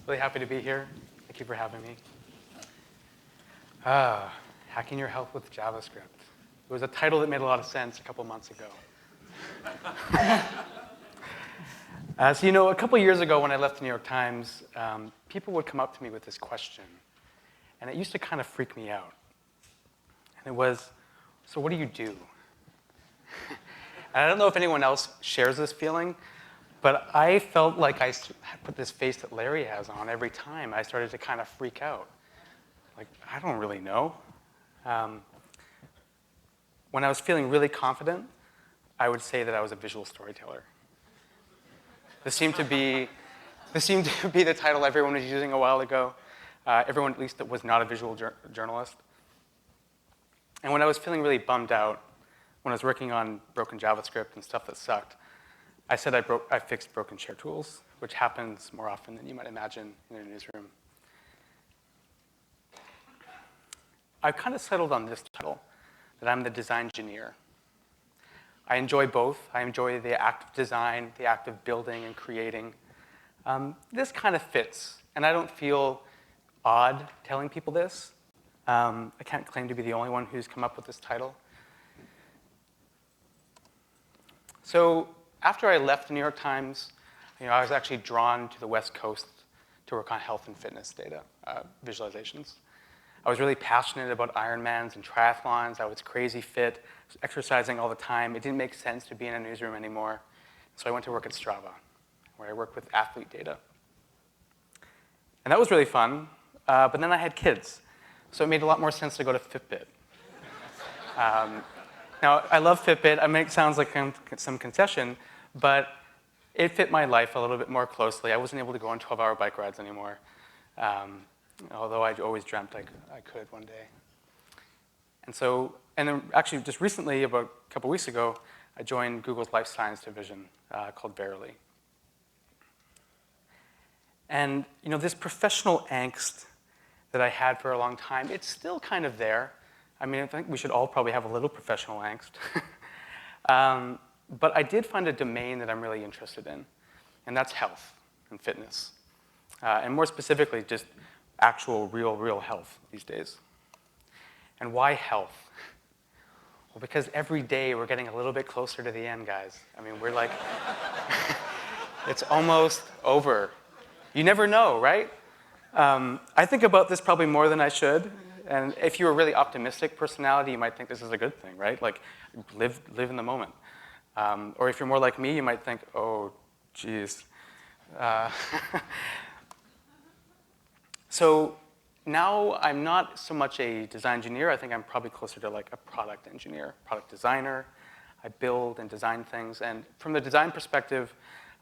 Really happy to be here. Thank you for having me. Hacking your health with JavaScript. It was a title that made a lot of sense a couple months ago. So, a couple years ago when I left the New York Times, people would come up to me with this question. And it used to kind of freak me out. And it was, so what do you do? And I don't know if anyone else shares this feeling, but I felt like I put this face that Larry has on every time. I started to kind of freak out. Like, I don't really know. When I was feeling really confident, I would say that I was a visual storyteller. This seemed to be the title everyone was using a while ago. Everyone, at least, that was not a visual journalist. And when I was feeling really bummed out, when I was working on broken JavaScript and stuff that sucked, I said I fixed broken share tools, which happens more often than you might imagine in a newsroom. I've kind of settled on this title, that I'm the design engineer. I enjoy both. I enjoy the act of design, the act of building and creating. This kind of fits, and I don't feel odd telling people this. I can't claim to be the only one who's come up with this title. So after I left the New York Times, I was actually drawn to the West Coast to work on health and fitness data visualizations. I was really passionate about Ironmans and triathlons. I was crazy fit, exercising all the time. It didn't make sense to be in a newsroom anymore. So I went to work at Strava, where I worked with athlete data. And that was really fun, but then I had kids. So it made a lot more sense to go to Fitbit. Now, I love Fitbit. I mean, it sounds like some concession, but it fit my life a little bit more closely. I wasn't able to go on 12-hour bike rides anymore, although I always dreamt I could one day. And then actually just recently, about a couple weeks ago, I joined Google's life science division called Verily. And this professional angst that I had for a long time, it's still kind of there. I mean, I think we should all probably have a little professional angst. But I did find a domain that I'm really interested in, and that's health and fitness. And more specifically, just actual, real health these days. And why health? Well, because every day we're getting a little bit closer to the end, guys. I mean, we're like, it's almost over. You never know, right? I think about this probably more than I should. And if you're a really optimistic personality, you might think this is a good thing, right? Like, live in the moment. Or if you're more like me, you might think, oh, geez. So now I'm not so much a design engineer. I think I'm probably closer to like a product engineer, product designer. I build and design things. And from the design perspective,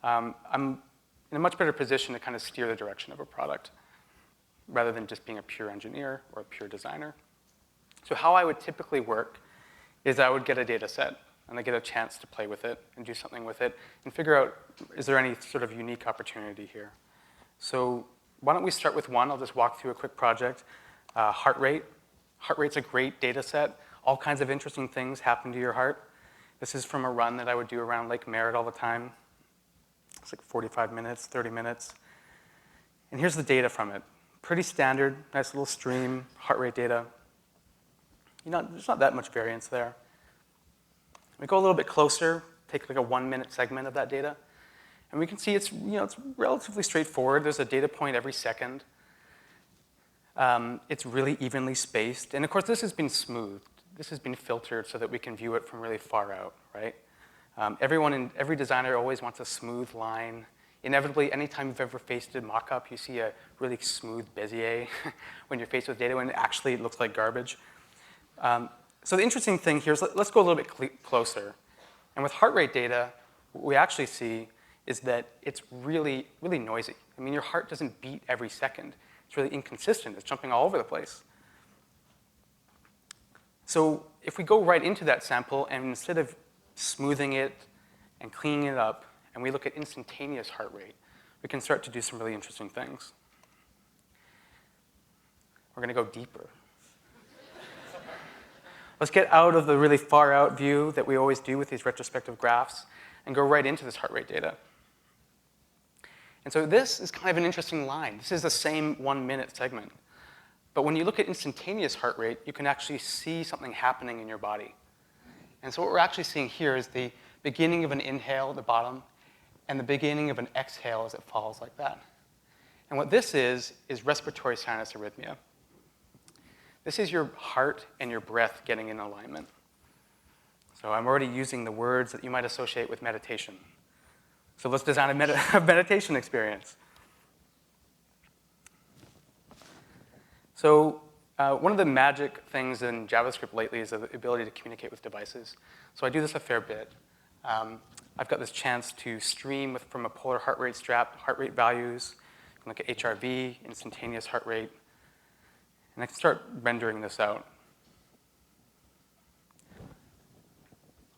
I'm in a much better position to kind of steer the direction of a product, rather than just being a pure engineer or a pure designer. So how I would typically work is I would get a data set, and I get a chance to play with it and do something with it, and figure out, is there any sort of unique opportunity here? So why don't we start with one? I'll just walk through a quick project. Heart rate. Heart rate's a great data set. All kinds of interesting things happen to your heart. This is from a run that I would do around Lake Merritt all the time. It's like 45 minutes, 30 minutes. And here's the data from it. Pretty standard, nice little stream, heart rate data. There's not that much variance there. We go a little bit closer, take like a 1-minute segment of that data, and we can see it's relatively straightforward. There's a data point every second. It's really evenly spaced, and of course this has been smoothed. This has been filtered so that we can view it from really far out, right? Every designer always wants a smooth line. Inevitably, anytime you've ever faced a mock-up, you see a really smooth Bezier when you're faced with data when actually it looks like garbage. So the interesting thing here is let's go a little bit closer. And with heart rate data, what we actually see is that it's really, really noisy. I mean, your heart doesn't beat every second. It's really inconsistent. It's jumping all over the place. So if we go right into that sample, and instead of smoothing it and cleaning it up, and we look at instantaneous heart rate, we can start to do some really interesting things. We're going to go deeper. Let's get out of the really far out view that we always do with these retrospective graphs and go right into this heart rate data. And so this is kind of an interesting line. This is the same 1 minute segment. But when you look at instantaneous heart rate, you can actually see something happening in your body. And so what we're actually seeing here is the beginning of an inhale at the bottom and the beginning of an exhale as it falls like that. And what this is respiratory sinus arrhythmia. This is your heart and your breath getting in alignment. So I'm already using the words that you might associate with meditation. So let's design a meditation experience. So one of the magic things in JavaScript lately is the ability to communicate with devices. So I do this a fair bit. I've got this chance to stream from a polar heart rate strap, heart rate values. You can look at HRV, instantaneous heart rate. And I can start rendering this out.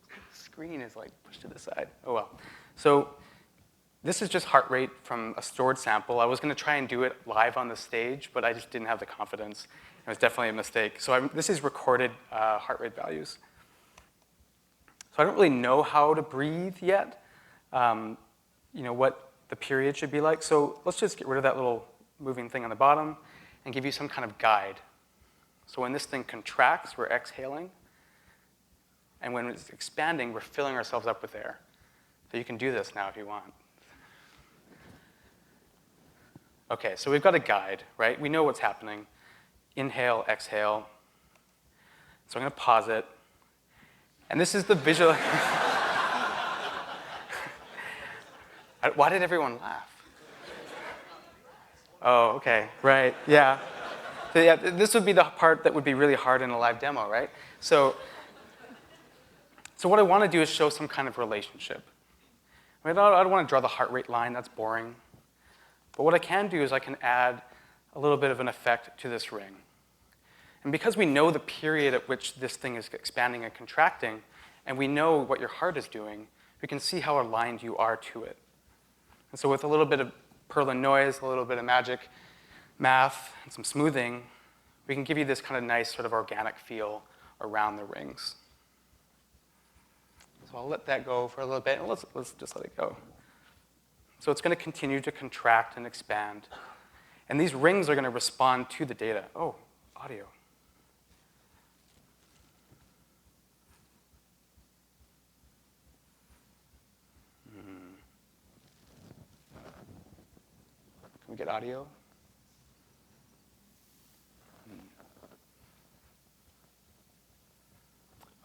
The screen is like pushed to the side. Oh well. So this is just heart rate from a stored sample. I was going to try and do it live on the stage, but I just didn't have the confidence. It was definitely a mistake. So this is recorded heart rate values. So I don't really know how to breathe yet, what the period should be like. So let's just get rid of that little moving thing on the bottom and give you some kind of guide. So when this thing contracts, we're exhaling. And when it's expanding, we're filling ourselves up with air. So you can do this now if you want. Okay, so we've got a guide, right? We know what's happening. Inhale, exhale. So I'm going to pause it. And this is the visual. Why did everyone laugh? Oh, okay, right, yeah. So yeah, this would be the part that would be really hard in a live demo, right? So what I want to do is show some kind of relationship. I don't want to draw the heart rate line, that's boring. But what I can do is I can add a little bit of an effect to this ring. And because we know the period at which this thing is expanding and contracting, and we know what your heart is doing, we can see how aligned you are to it. And so with a little bit of Perlin noise, a little bit of magic math, and some smoothing, we can give you this kind of nice sort of organic feel around the rings. So I'll let that go for a little bit, and let's just let it go. So it's going to continue to contract and expand. And these rings are going to respond to the data. Oh, audio. Can we get audio?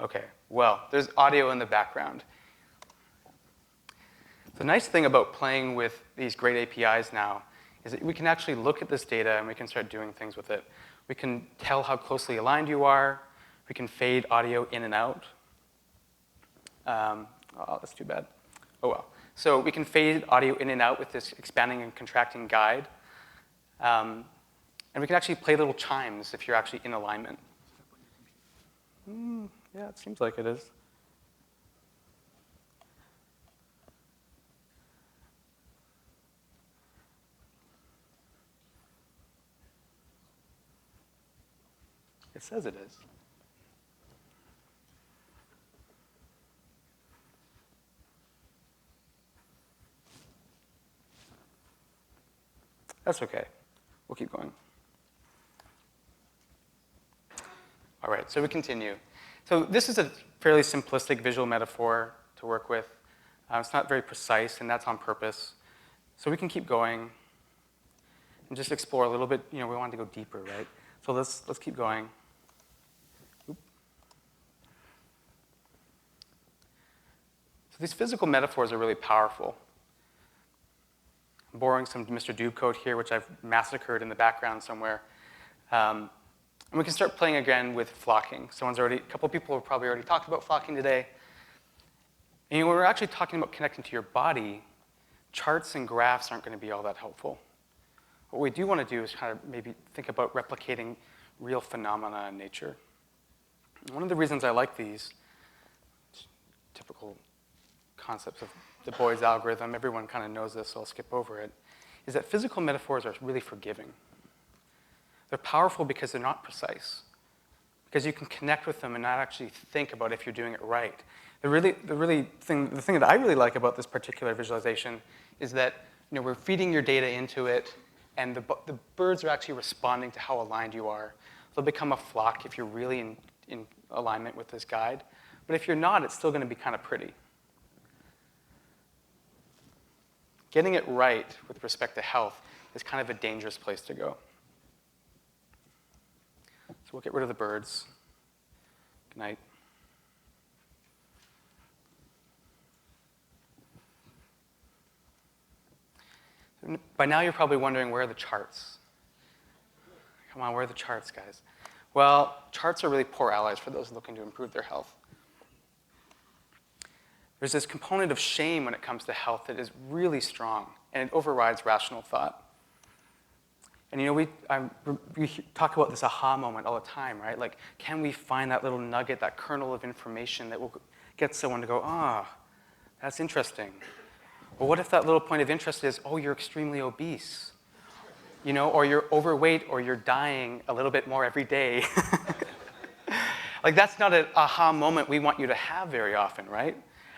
Okay, well, there's audio in the background. The nice thing about playing with these great APIs now is that we can actually look at this data and we can start doing things with it. We can tell how closely aligned you are. We can fade audio in and out. Oh, that's too bad. Oh, well. So we can fade audio in and out with this expanding and contracting guide. And we can actually play little chimes if you're actually in alignment. Yeah, it seems like it is. It says it is. That's okay. We'll keep going. All right, so we continue. So this is a fairly simplistic visual metaphor to work with. It's not very precise, and that's on purpose. So we can keep going and just explore a little bit. We want to go deeper, right? So let's keep going. Oop. So these physical metaphors are really powerful. I'm borrowing some Mr. Doob code here, which I've massacred in the background somewhere. And we can start playing again with flocking. A couple people have probably already talked about flocking today. And when we're actually talking about connecting to your body, charts and graphs aren't going to be all that helpful. What we do want to do is kind of maybe think about replicating real phenomena in nature. And one of the reasons I like these typical concepts of the Boy's algorithm, everyone kind of knows this, so I'll skip over it, is that physical metaphors are really forgiving. They're powerful because they're not precise, because you can connect with them and not actually think about if you're doing it right. The thing that I really like about this particular visualization is that we're feeding your data into it, and the birds are actually responding to how aligned you are. They'll become a flock if you're really in alignment with this guide. But if you're not, it's still going to be kind of pretty. Getting it right with respect to health is kind of a dangerous place to go. So we'll get rid of the birds. Good night. By now, you're probably wondering, where are the charts? Come on, where are the charts, guys? Well, charts are really poor allies for those looking to improve their health. There's this component of shame when it comes to health that is really strong, and it overrides rational thought. And we talk about this aha moment all the time, right? Like, can we find that little nugget, that kernel of information that will get someone to go, that's interesting. Well, what if that little point of interest is, you're extremely obese? Or you're overweight, or you're dying a little bit more every day. Like, that's not an aha moment we want you to have very often, right?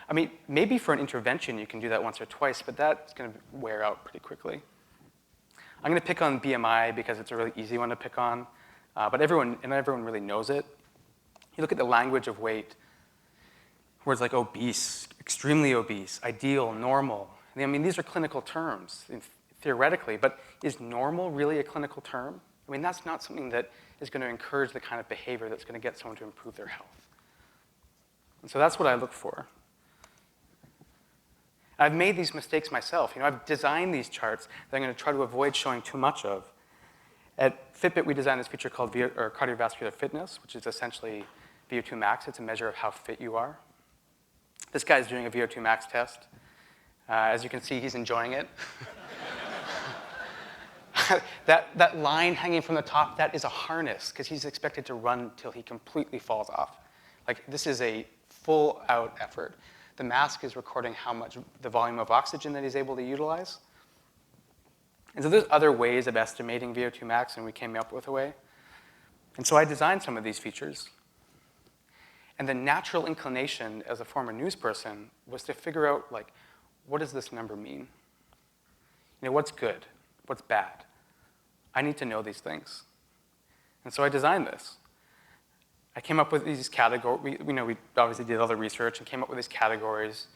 I mean, maybe for an intervention you can do that once or twice, but that's going to wear out pretty quickly. I'm going to pick on BMI because it's a really easy one to pick on, but everyone really knows it. You look at the language of weight, words like obese, extremely obese, ideal, normal. I mean, these are clinical terms, theoretically, but is normal really a clinical term? I mean, that's not something that is going to encourage the kind of behavior that's going to get someone to improve their health. And so that's what I look for. I've made these mistakes myself. I've designed these charts that I'm going to try to avoid showing too much of. At Fitbit, we designed this feature called cardiovascular fitness, which is essentially VO2 max. It's a measure of how fit you are. This guy's doing a VO2 max test. As you can see, he's enjoying it. that line hanging from the top, that is a harness, because he's expected to run till he completely falls off. Like, this is a full-out effort. The mask is recording how much, the volume of oxygen that he's able to utilize. And so there's other ways of estimating VO2 max, and we came up with a way. And so I designed some of these features. And the natural inclination as a former news person was to figure out, like, what does this number mean? What's good? What's bad? I need to know these things. And so I designed this. I came up with these categories. We obviously did all the research and came up with these categories.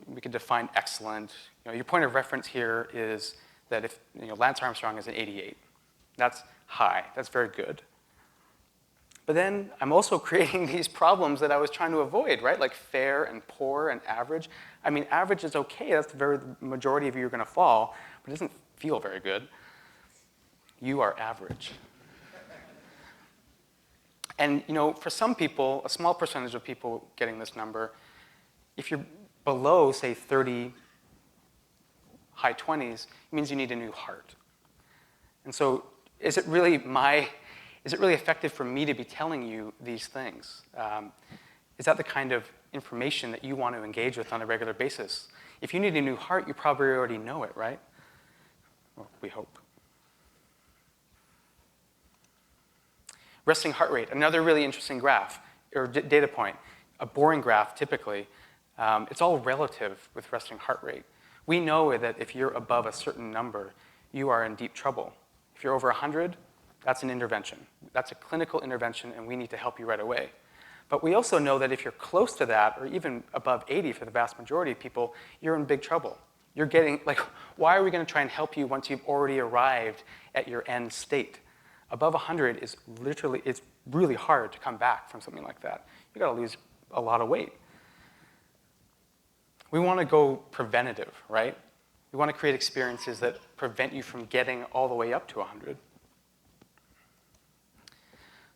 We could define excellent. Your point of reference here is that if Lance Armstrong is an 88, that's high. That's very good. But then I'm also creating these problems that I was trying to avoid, right? Like fair and poor and average. I mean, average is okay. That's the majority of you are going to fall, but it doesn't feel very good. You are average. And for some people, a small percentage of people getting this number, if you're below, say, 30, high 20s, it means you need a new heart. And so is it really effective for me to be telling you these things? Is that the kind of information that you want to engage with on a regular basis? If you need a new heart, you probably already know it, right? Well, we hope. Resting heart rate, another really interesting graph, or data point. A boring graph, typically. It's all relative with resting heart rate. We know that if you're above a certain number, you are in deep trouble. If you're over 100, that's an intervention. That's a clinical intervention, and we need to help you right away. But we also know that if you're close to that, or even above 80 for the vast majority of people, you're in big trouble. You're getting, why are we going to try and help you once you've already arrived at your end state? Above 100 is it's really hard to come back from something like that. You've got to lose a lot of weight. We want to go preventative, right? We want to create experiences that prevent you from getting all the way up to 100.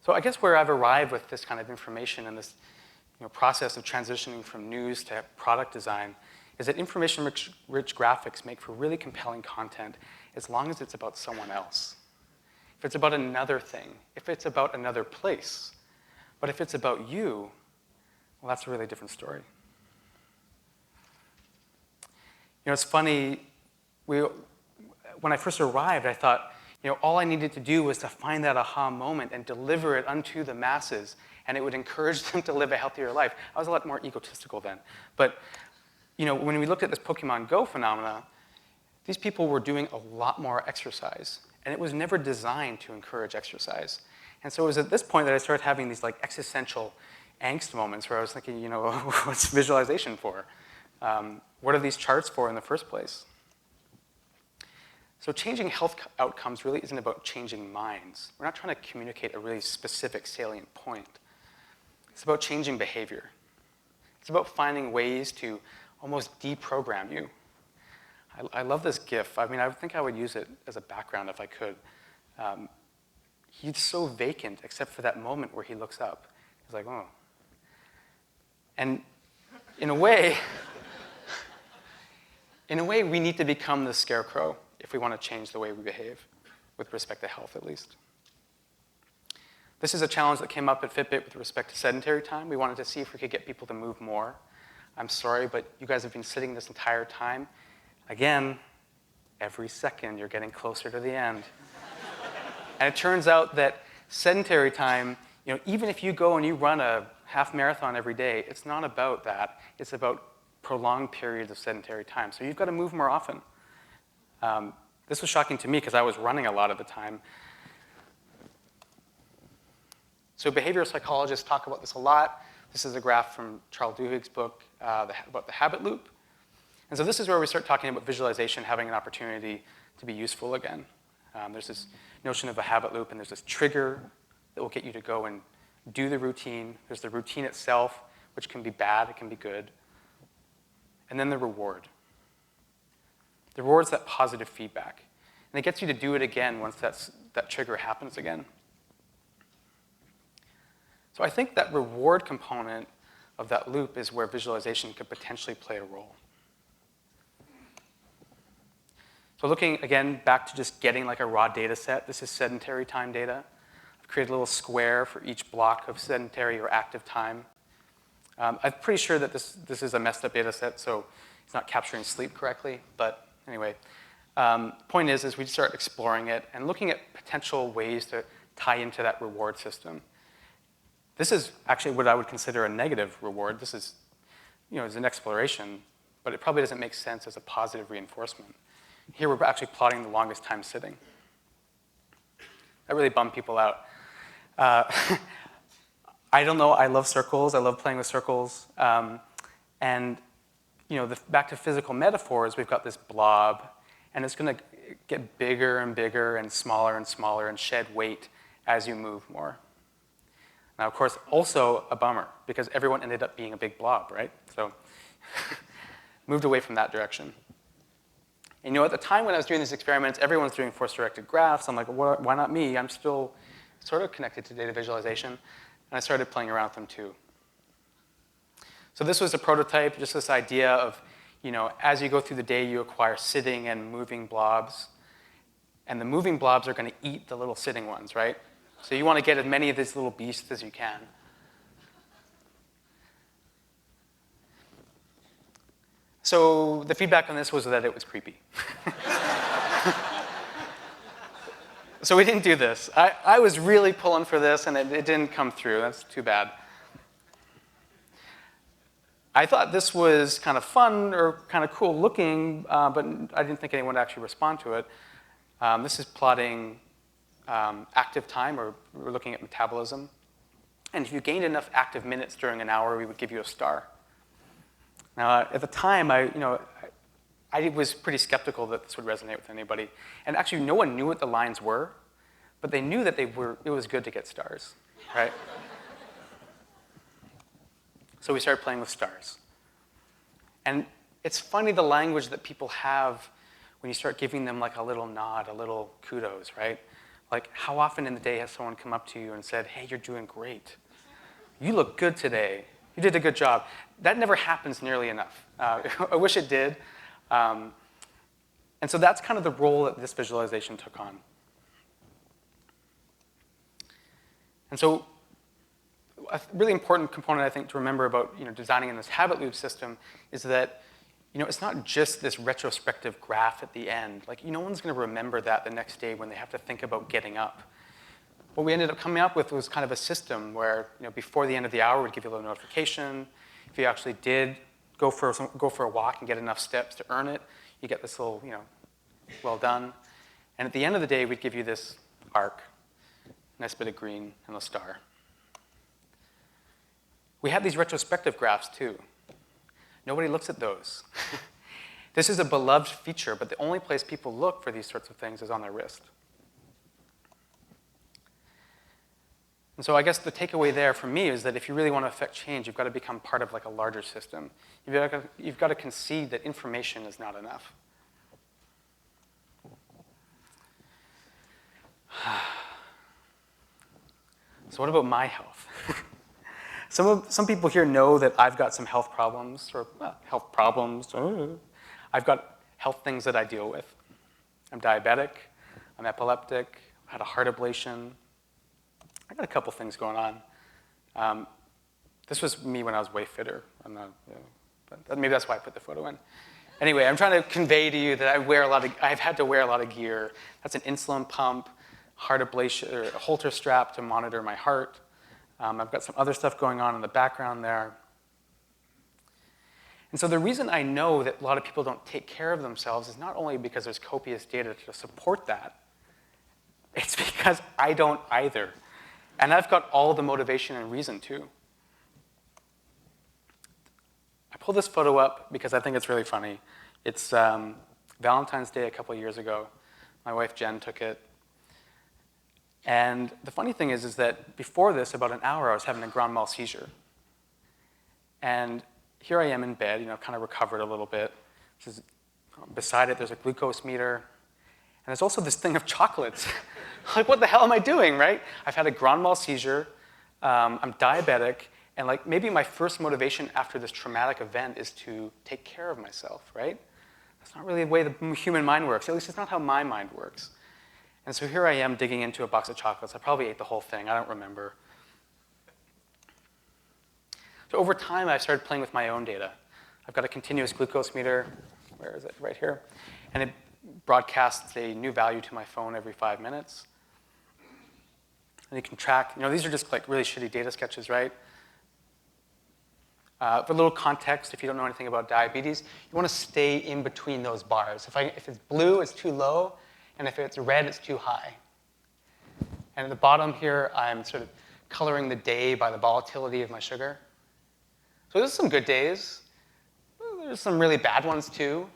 So I guess where I've arrived with this kind of information and this process of transitioning from news to product design is that information-rich graphics make for really compelling content as long as it's about someone else. If it's about another thing, if it's about another place, but if it's about you, well, that's a really different story. It's funny, when I first arrived, I thought, all I needed to do was to find that aha moment and deliver it unto the masses, and it would encourage them to live a healthier life. I was a lot more egotistical then. But, when we looked at this Pokemon Go phenomena, these people were doing a lot more exercise, and it was never designed to encourage exercise. And so it was at this point that I started having these like existential angst moments where I was thinking, you know, what's visualization for? What are these charts for in the first place? So changing health outcomes really isn't about changing minds. We're not trying to communicate a really specific salient point. It's about changing behavior. It's about finding ways to almost deprogram you. I love this GIF. I mean, I think I would use it as a background if I could. He's so vacant except for that moment where he looks up. He's like, oh. And in a way, we need to become the scarecrow if we want to change the way we behave, with respect to health at least. This is a challenge that came up at Fitbit with respect to sedentary time. We wanted to see if we could get people to move more. I'm sorry, but you guys have been sitting this entire time. Again, every second you're getting closer to the end. And it turns out that sedentary time, you know, even if you go and you run a half marathon every day, it's not about that. It's about prolonged periods of sedentary time. So you've got to move more often. This was shocking to me because I was running a lot of the time. So behavioral psychologists talk about this a lot. This is a graph from Charles Duhigg's book about the habit loop. And so this is where we start talking about visualization having an opportunity to be useful again. There's this notion of a habit loop, and there's this trigger that will get you to go and do the routine. There's the routine itself, which can be bad, it can be good. And then the reward. The reward's that positive feedback. And it gets you to do it again once that trigger happens again. So I think that reward component of that loop is where visualization could potentially play a role. So looking, again, back to just getting like a raw data set, this is sedentary time data. I've created a little square for each block of sedentary or active time. I'm pretty sure that this is a messed up data set, so it's not capturing sleep correctly. But anyway, point is we start exploring it and looking at potential ways to tie into that reward system. This is actually what I would consider a negative reward. This is, you know, is an exploration, but it probably doesn't make sense as a positive reinforcement. Here we're actually plotting the longest time sitting. That really bummed people out. I don't know, I love circles. I love playing with circles. And you know, back to physical metaphors, we've got this blob, and it's going to get bigger and bigger and smaller and shed weight as you move more. Now, of course, also a bummer, because everyone ended up being a big blob, right? So moved away from that direction. And you know, at the time when I was doing these experiments, everyone's doing force-directed graphs. I'm like, why not me? I'm still sort of connected to data visualization. And I started playing around with them too. So this was a prototype, just this idea of, you know, as you go through the day, you acquire sitting and moving blobs. And the moving blobs are going to eat the little sitting ones, right? So you want to get as many of these little beasts as you can. So the feedback on this was that it was creepy. So we didn't do this. I was really pulling for this, and it didn't come through. That's too bad. I thought this was kind of fun or kind of cool looking, but I didn't think anyone would actually respond to it. This is plotting active time, or we're looking at metabolism. And if you gained enough active minutes during an hour, we would give you a star. Now, at the time, I was pretty skeptical that this would resonate with anybody. And actually, no one knew what the lines were, but they knew that it was good to get stars, right? So we started playing with stars. And it's funny the language that people have when you start giving them like a little nod, a little kudos, right? Like, how often in the day has someone come up to you and said, hey, you're doing great. You look good today. You did a good job. That never happens nearly enough. I wish it did. And so that's kind of the role that this visualization took on. And so a really important component, I think, to remember about designing in this habit loop system is that it's not just this retrospective graph at the end. Like, no one's going to remember that the next day when they have to think about getting up. What we ended up coming up with was kind of a system where before the end of the hour, we'd give you a little notification. If you actually did go for a walk and get enough steps to earn it, you get this little well done. And at the end of the day, we'd give you this arc, nice bit of green and a star. We have these retrospective graphs too. Nobody looks at those. This is a beloved feature, but the only place people look for these sorts of things is on their wrist. And so I guess the takeaway there for me is that if you really want to affect change, you've got to become part of like a larger system. You've got to concede that information is not enough. So what about my health? Some people here know that I've got some health problems, or health problems. I've got health things that I deal with. I'm diabetic, I'm epileptic, I had a heart ablation. I got a couple things going on. This was me when I was way fitter. But maybe that's why I put the photo in. Anyway, I'm trying to convey to you that I've had to wear a lot of gear. That's an insulin pump, heart ablation, or a Holter strap to monitor my heart. I've got some other stuff going on in the background there. And so the reason I know that a lot of people don't take care of themselves is not only because there's copious data to support that, it's because I don't either. And I've got all the motivation and reason too. I pulled this photo up because I think it's really funny. It's Valentine's Day a couple years ago. My wife Jen took it. And the funny thing is that before this, about an hour, I was having a grand mal seizure. And here I am in bed, kind of recovered a little bit. Beside it, there's a glucose meter. And there's also this thing of chocolates. Like, what the hell am I doing, right? I've had a grand mal seizure. I'm diabetic. And like maybe my first motivation after this traumatic event is to take care of myself, right? That's not really the way the human mind works. At least it's not how my mind works. And so here I am digging into a box of chocolates. I probably ate the whole thing. I don't remember. So over time, I've started playing with my own data. I've got a continuous glucose meter. Where is it? Right here. And it broadcasts a new value to my phone every 5 minutes. And you can track. These are just like really shitty data sketches, right? For a little context, if you don't know anything about diabetes, you want to stay in between those bars. If it's blue, it's too low. And if it's red, it's too high. And at the bottom here, I'm sort of coloring the day by the volatility of my sugar. So there's some good days. There's some really bad ones too.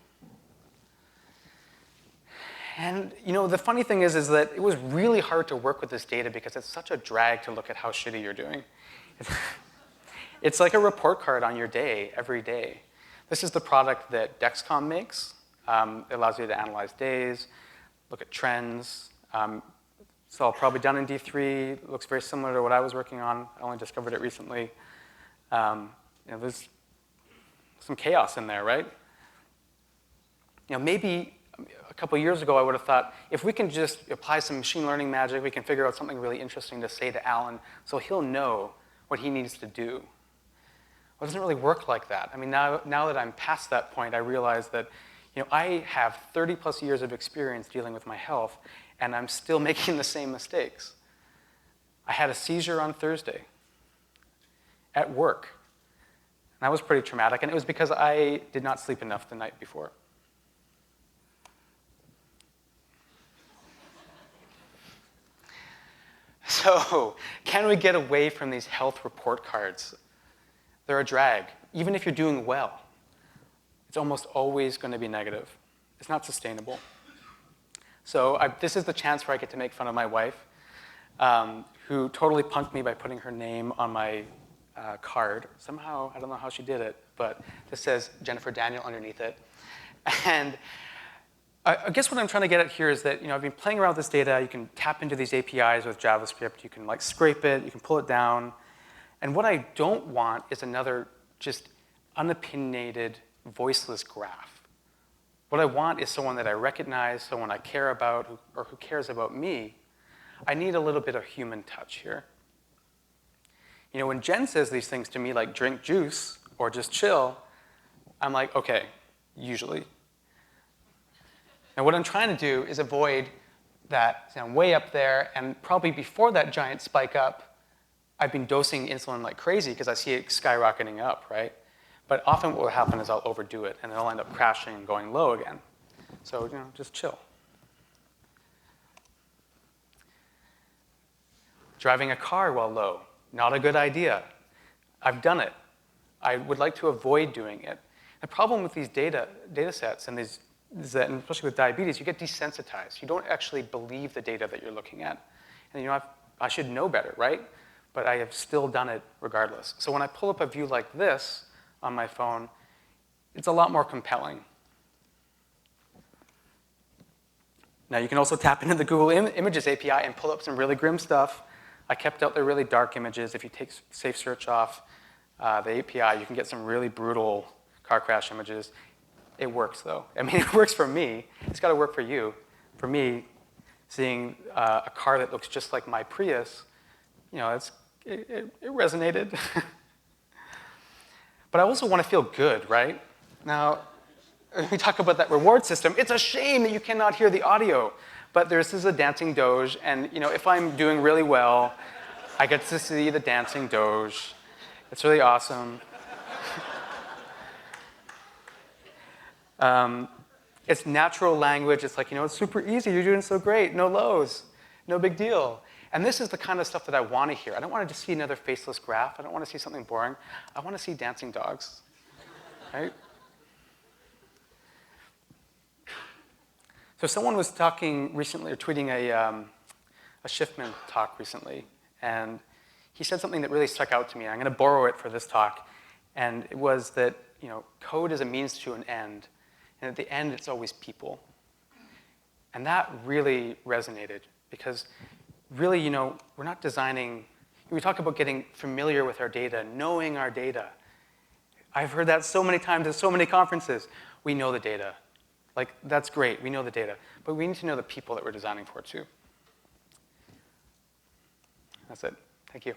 And the funny thing is that it was really hard to work with this data because it's such a drag to look at how shitty you're doing. It's like a report card on your day every day. This is the product that Dexcom makes. It allows you to analyze days, look at trends. It's all probably done in D3. It looks very similar to what I was working on. I only discovered it recently. There's some chaos in there, right? Maybe a couple years ago I would have thought, if we can just apply some machine learning magic, we can figure out something really interesting to say to Alan so he'll know what he needs to do. Well, it doesn't really work like that. I mean, now that I'm past that point, I realize that I have 30 plus years of experience dealing with my health, and I'm still making the same mistakes. I had a seizure on Thursday at work. And that was pretty traumatic, and it was because I did not sleep enough the night before. So, can we get away from these health report cards? They're a drag, even if you're doing well. It's almost always going to be negative. It's not sustainable. So this is the chance where I get to make fun of my wife, who totally punked me by putting her name on my card. Somehow, I don't know how she did it, but this says Jennifer Daniel underneath it. And I guess what I'm trying to get at here is that I've been playing around with this data. You can tap into these APIs with JavaScript. You can scrape it. You can pull it down. And what I don't want is another just unopinionated, voiceless graph. What I want is someone that I recognize, someone I care about, or who cares about me. I need a little bit of human touch here. When Jen says these things to me, like drink juice or just chill, I'm like, okay, usually. Now what I'm trying to do is avoid that way up there, and probably before that giant spike up, I've been dosing insulin like crazy because I see it skyrocketing up, right? But often what will happen is I'll overdo it, and it'll end up crashing and going low again. So, just chill. Driving a car while low, not a good idea. I've done it. I would like to avoid doing it. The problem with these data sets and these is that, and especially with diabetes, you get desensitized. You don't actually believe the data that you're looking at. And I should know better, right? But I have still done it regardless. So when I pull up a view like this on my phone, it's a lot more compelling. Now you can also tap into the Google Images API and pull up some really grim stuff. I kept out the really dark images. If you take Safe Search off the API, you can get some really brutal car crash images. It works, though. I mean, it works for me. It's got to work for you. For me, seeing a car that looks just like my Prius, it resonated. But I also want to feel good, right? Now, we talk about that reward system. It's a shame that you cannot hear the audio. But this is a dancing Doge, and if I'm doing really well, I get to see the dancing Doge. It's really awesome. It's natural language. It's like, it's super easy. You're doing so great. No lows. No big deal. And this is the kind of stuff that I want to hear. I don't want to just see another faceless graph. I don't want to see something boring. I want to see dancing dogs, right? So someone was talking recently, or tweeting a Schiffman talk recently, and he said something that really stuck out to me. I'm going to borrow it for this talk, and it was that code is a means to an end, and at the end it's always people. And that really resonated because really, we're not designing. We talk about getting familiar with our data, knowing our data. I've heard that so many times at so many conferences. We know the data. Like, that's great. We know the data. But we need to know the people that we're designing for, too. That's it. Thank you.